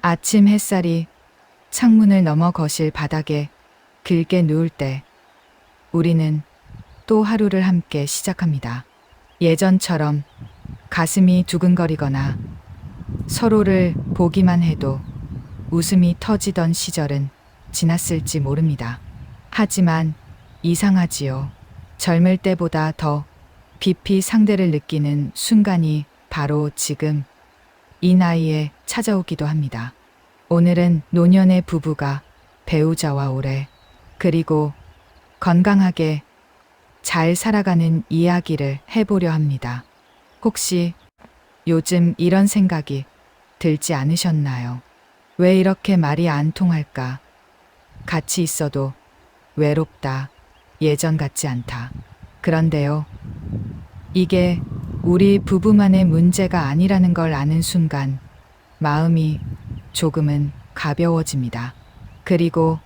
아침 햇살이 창문을 넘어 거실 바닥에 길게 누울 때 우리는 또 하루를 함께 시작합니다. 예전처럼 가슴이 두근거리거나 서로를 보기만 해도 웃음이 터지던 시절은 지났을지 모릅니다. 하지만 이상하지요. 젊을 때보다 더 깊이 상대를 느끼는 순간이 바로 지금 이 나이에 찾아오기도 합니다. 오늘은 노년의 부부가 배우자와 오래 그리고 건강하게 잘 살아가는 이야기를 해보려 합니다. 혹시 요즘 이런 생각이 들지 않으셨나요? 왜 이렇게 말이 안 통할까? 같이 있어도 외롭다. 예전 같지 않다. 그런데요. 이게 우리 부부만의 문제가 아니라는 걸 아는 순간 마음이 조금은 가벼워집니다. 그리고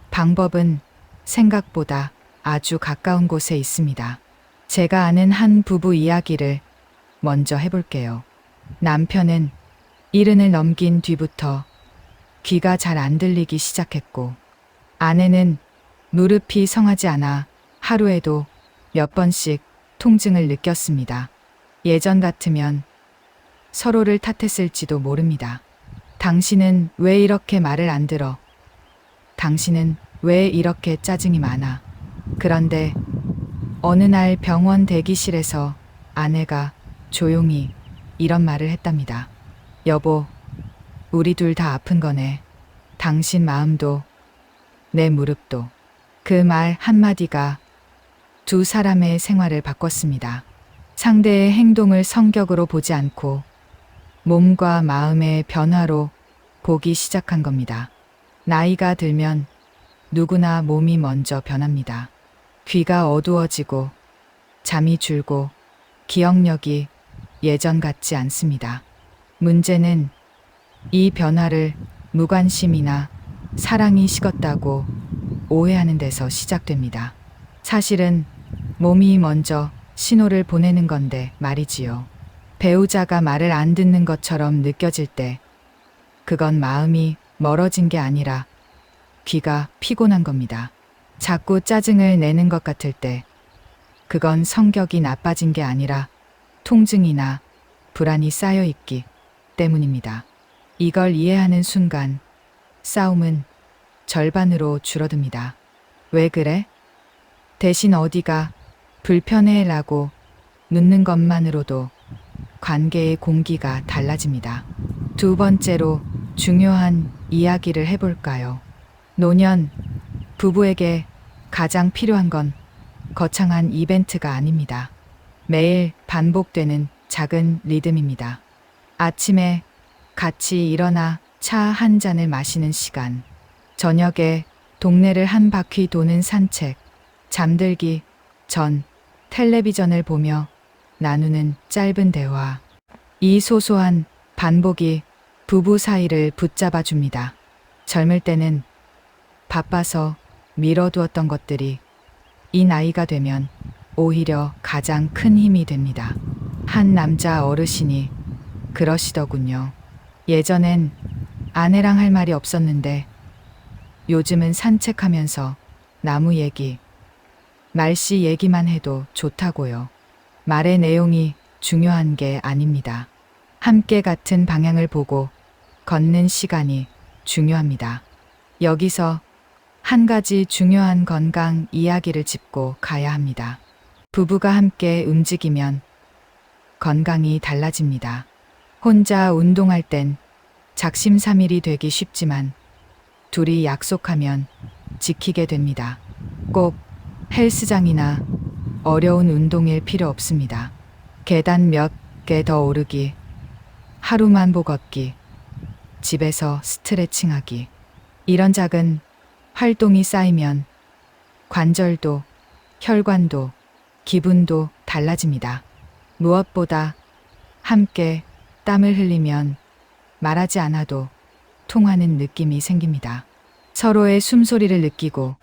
방법은 생각보다 아주 가까운 곳에 있습니다. 제가 아는 한 부부 이야기를 먼저 해볼게요. 남편은 70을 넘긴 뒤부터 귀가 잘 안 들리기 시작했고 아내는 무릎이 성하지 않아 하루에도 몇 번씩 통증을 느꼈습니다. 예전 같으면 서로를 탓했을지도 모릅니다. 당신은 왜 이렇게 말을 안 들어? 당신은 왜 이렇게 짜증이 많아? 그런데 어느 날 병원 대기실에서 아내가 조용히 이런 말을 했답니다. 여보, 우리 둘 다 아픈 거네. 당신 마음도 내 무릎도. 그 말 한마디가 두 사람의 생활을 바꿨습니다. 상대의 행동을 성격으로 보지 않고 몸과 마음의 변화로 보기 시작한 겁니다. 나이가 들면 누구나 몸이 먼저 변합니다. 귀가 어두워지고 잠이 줄고 기억력이 예전 같지 않습니다. 문제는 이 변화를 무관심이나 사랑이 식었다고 오해하는 데서 시작됩니다. 사실은 몸이 먼저 신호를 보내는 건데 말이지요. 배우자가 말을 안 듣는 것처럼 느껴질 때 그건 마음이 멀어진 게 아니라 귀가 피곤한 겁니다. 자꾸 짜증을 내는 것 같을 때 그건 성격이 나빠진 게 아니라 통증이나 불안이 쌓여 있기 때문입니다. 이걸 이해하는 순간 싸움은 절반으로 줄어듭니다. 왜 그래? 대신 어디가 불편해라고 묻는 것만으로도 관계의 공기가 달라집니다. 두 번째로 중요한 이야기를 해볼까요? 노년 부부에게 가장 필요한 건 거창한 이벤트가 아닙니다. 매일 반복되는 작은 리듬입니다. 아침에 같이 일어나 차 한 잔을 마시는 시간, 저녁에 동네를 한 바퀴 도는 산책, 잠들기 전 텔레비전을 보며 나누는 짧은 대화. 이 소소한 반복이 부부 사이를 붙잡아 줍니다. 젊을 때는 바빠서 미뤄두었던 것들이 이 나이가 되면 오히려 가장 큰 힘이 됩니다. 한 남자 어르신이 그러시더군요. 예전엔 아내랑 할 말이 없었는데 요즘은 산책하면서 나무 얘기, 날씨 얘기만 해도 좋다고요. 말의 내용이 중요한 게 아닙니다. 함께 같은 방향을 보고 걷는 시간이 중요합니다. 여기서 한 가지 중요한 건강 이야기를 짚고 가야 합니다. 부부가 함께 움직이면 건강이 달라집니다. 혼자 운동할 땐 작심삼일이 되기 쉽지만 둘이 약속하면 지키게 됩니다. 꼭 헬스장이나 어려운 운동일 필요 없습니다. 계단 몇 개 더 오르기, 하루만 보 걷기, 집에서 스트레칭하기. 이런 작은 활동이 쌓이면 관절도, 혈관도, 기분도 달라집니다. 무엇보다 함께 땀을 흘리면 말하지 않아도 통하는 느낌이 생깁니다. 서로의 숨소리를 느끼고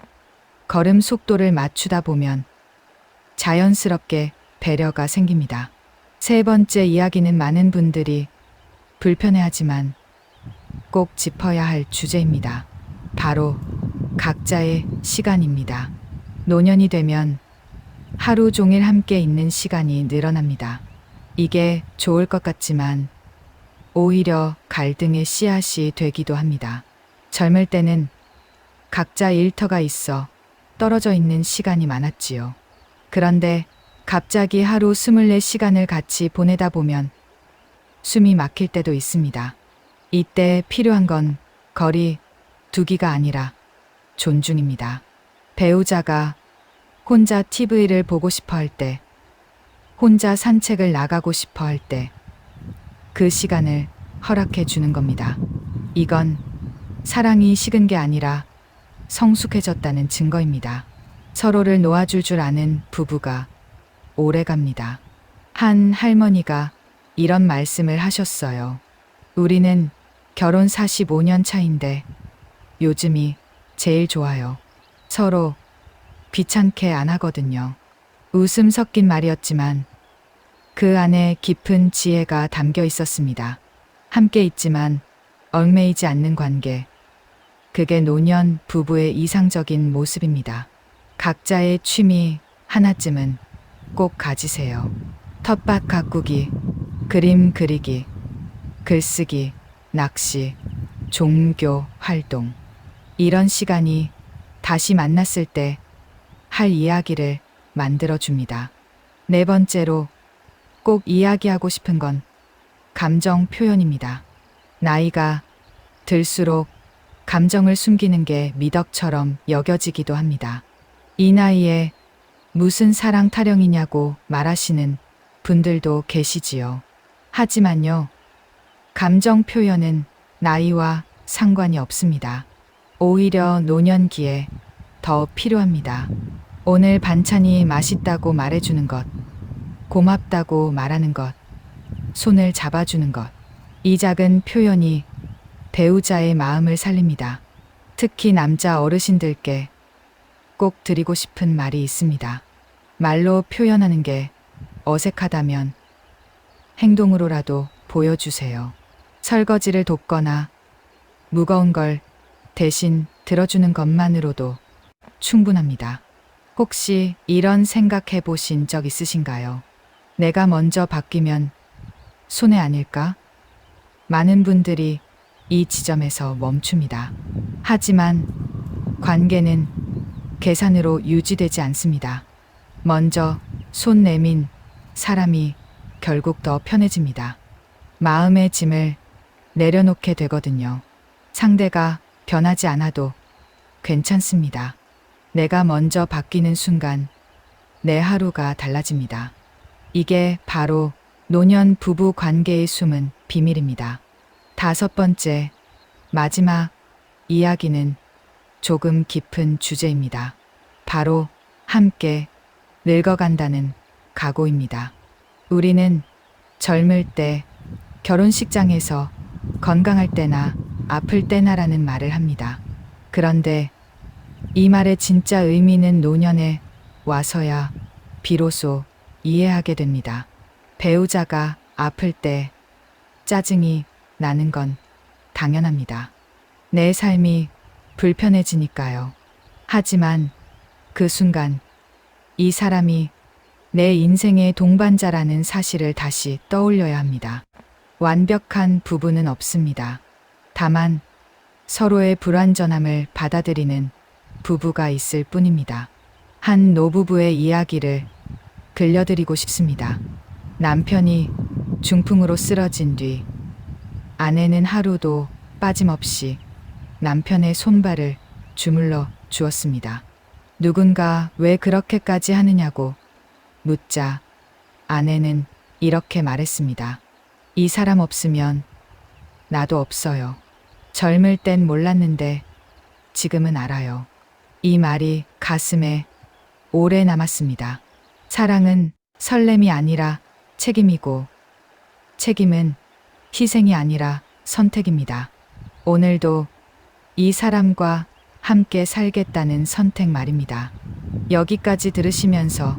걸음 속도를 맞추다 보면 자연스럽게 배려가 생깁니다. 세 번째 이야기는 많은 분들이 불편해하지만 꼭 짚어야 할 주제입니다. 바로 각자의 시간입니다. 노년이 되면 하루 종일 함께 있는 시간이 늘어납니다. 이게 좋을 것 같지만 오히려 갈등의 씨앗이 되기도 합니다. 젊을 때는 각자 일터가 있어 떨어져 있는 시간이 많았지요. 그런데 갑자기 하루 24시간을 같이 보내다 보면 숨이 막힐 때도 있습니다. 이때 필요한 건 거리 두기가 아니라 존중입니다. 배우자가 혼자 TV를 보고 싶어 할 때, 혼자 산책을 나가고 싶어 할 때, 그 시간을 허락해 주는 겁니다. 이건 사랑이 식은 게 아니라 성숙해졌다는 증거입니다. 서로를 놓아줄 줄 아는 부부가 오래 갑니다. 한 할머니가 이런 말씀을 하셨어요. 우리는 결혼 45년 차인데 요즘이 제일 좋아요. 서로 귀찮게 안 하거든요. 웃음 섞인 말이었지만 그 안에 깊은 지혜가 담겨 있었습니다. 함께 있지만 얽매이지 않는 관계. 그게 노년 부부의 이상적인 모습입니다. 각자의 취미 하나쯤은 꼭 가지세요. 텃밭 가꾸기, 그림 그리기, 글쓰기, 낚시, 종교 활동. 이런 시간이 다시 만났을 때 할 이야기를 만들어줍니다. 네 번째로 꼭 이야기하고 싶은 건 감정 표현입니다. 나이가 들수록 감정을 숨기는 게 미덕처럼 여겨지기도 합니다. 이 나이에 무슨 사랑 타령이냐고 말하시는 분들도 계시지요. 하지만요, 감정 표현은 나이와 상관이 없습니다. 오히려 노년기에 더 필요합니다. 오늘 반찬이 맛있다고 말해주는 것, 고맙다고 말하는 것, 손을 잡아주는 것. 이 작은 표현이 배우자의 마음을 살립니다. 특히 남자 어르신들께 꼭 드리고 싶은 말이 있습니다. 말로 표현하는 게 어색하다면 행동으로라도 보여주세요. 설거지를 돕거나 무거운 걸 대신 들어주는 것만으로도 충분합니다. 혹시 이런 생각해 보신 적 있으신가요? 내가 먼저 바뀌면 손해 아닐까? 많은 분들이 이 지점에서 멈춥니다. 하지만 관계는 계산으로 유지되지 않습니다. 먼저 손 내민 사람이 결국 더 편해집니다. 마음의 짐을 내려놓게 되거든요. 상대가 변하지 않아도 괜찮습니다. 내가 먼저 바뀌는 순간 내 하루가 달라집니다. 이게 바로 노년 부부 관계의 숨은 비밀입니다. 다섯 번째, 마지막 이야기는 조금 깊은 주제입니다. 바로 함께 늙어간다는 각오입니다. 우리는 젊을 때 결혼식장에서 건강할 때나 아플 때나라는 말을 합니다. 그런데 이 말의 진짜 의미는 노년에 와서야 비로소 이해하게 됩니다. 배우자가 아플 때 짜증이 나는 건 당연합니다. 내 삶이 불편해지니까요. 하지만 그 순간 이 사람이 내 인생의 동반자라는 사실을 다시 떠올려야 합니다. 완벽한 부부는 없습니다. 다만 서로의 불완전함을 받아들이는 부부가 있을 뿐입니다. 한 노부부의 이야기를 들려드리고 싶습니다. 남편이 중풍으로 쓰러진 뒤 아내는 하루도 빠짐없이 남편의 손발을 주물러 주었습니다. 누군가 왜 그렇게까지 하느냐고 묻자 아내는 이렇게 말했습니다. 이 사람 없으면 나도 없어요. 젊을 땐 몰랐는데 지금은 알아요. 이 말이 가슴에 오래 남았습니다. 사랑은 설렘이 아니라 책임이고 책임은 희생이 아니라 선택입니다. 오늘도 이 사람과 함께 살겠다는 선택 말입니다. 여기까지 들으시면서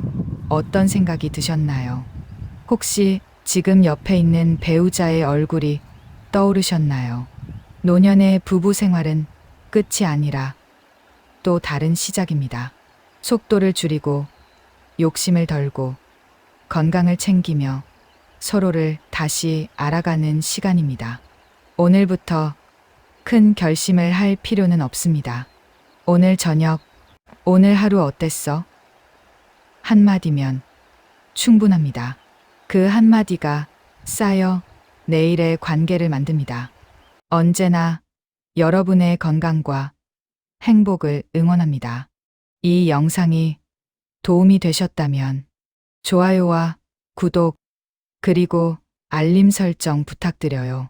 어떤 생각이 드셨나요? 혹시 지금 옆에 있는 배우자의 얼굴이 떠오르셨나요? 노년의 부부 생활은 끝이 아니라 또 다른 시작입니다. 속도를 줄이고 욕심을 덜고 건강을 챙기며 서로를 다시 알아가는 시간입니다. 오늘부터 큰 결심을 할 필요는 없습니다. 오늘 저녁, 오늘 하루 어땠어? 한마디면 충분합니다. 그 한마디가 쌓여 내일의 관계를 만듭니다. 언제나 여러분의 건강과 행복을 응원합니다. 이 영상이 도움이 되셨다면 좋아요와 구독, 그리고 알림 설정 부탁드려요.